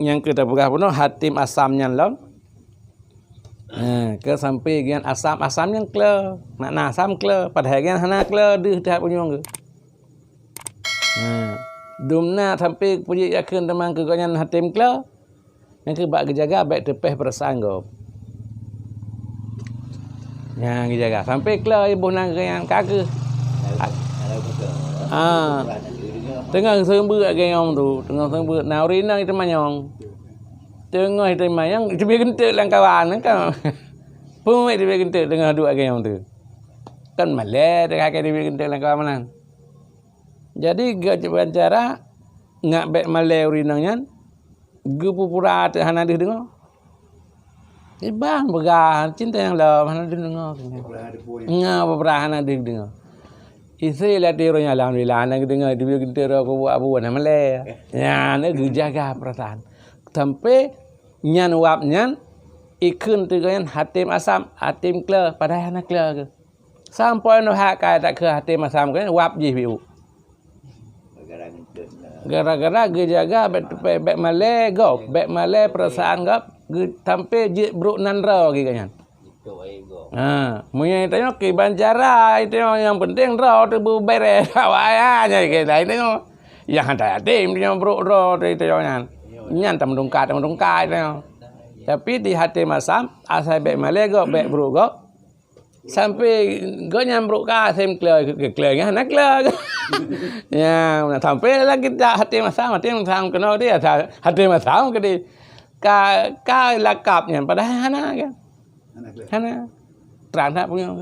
yang kita pegah pun hatim asamnya long. Ke sampai gian asam yang kle, nak asam kle, padahal gian hana kle deh dah punyong ke. Dumna sampai puji yakin teman ke ganyan hatim kle. Yang ke bak jaga baik tepeh perasaan go. Yang jaga sampai kle ibu nang yang kage. Tengah sembu gayong tu, tengah sembu naurina itu manyong. Tengah itu mayang, itu biar gentek lang kawan kan. Pun itu biar gentek tengah dua gayong tu. Kan malai dekat dia biar gentek lang kawan. Jadi gajian cara ngak bek malai urinangnya, gupupura tu hana dia dengar. Ibang begah cinta yang lam hana dia dengar. Ngah beberapa hana dia dengar. Isi lah tironya alhamdulillah anak dengar dia gentek aku buat abu nama malai. Ya, nak jaga perasaan. Sampai nyan wap nyan ikun tu kan hatim asam hatim kle padahal anak kle ke sampai no hak kai tak ke hatim asam kan wap je biu gara-gara ge jaga bet malai go bet malai perasaan gap ge sampai je bruk nan ra ge kan munya tanya ke bancara itu yang penting ra tu bu bere awak nya ke lain tengok yang ada hatim dia bruk ra itu nyan tam dongkat tapi di hati masam asal bek malai go bek bro go sampai go nyambruk ka sem kle nak kle ya sampai lagi hati masam kena dia hati masam ke di ka lakapnya padahal hana kan hana terang tak punya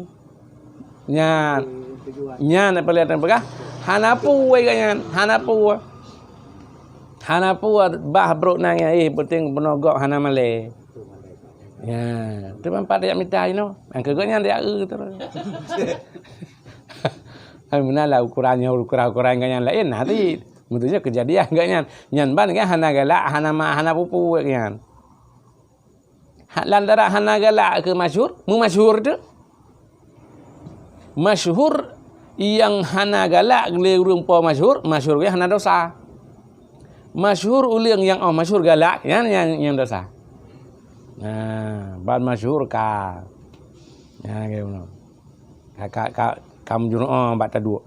nyan pelihatan pegah hana puai kan hana puat bah bro nang penting penogok hana malai. Ya, tu tempat dia minta ino. Ang kaganya dia terus. Hai menalah ukuran ganyan lain nanti tentunya kejadian ganyan. Nyan ban kan hana galak hana pupu kan. Lantara hana galak ke masyhur tu. Masyhur yang hana galak le rumpa masyhur ke hana dosa. Masyhur uliang yang masyhur galak yang dosa. Nah, ban masyhur ka. Ya gitu. Kakak kamu juno bat tadu.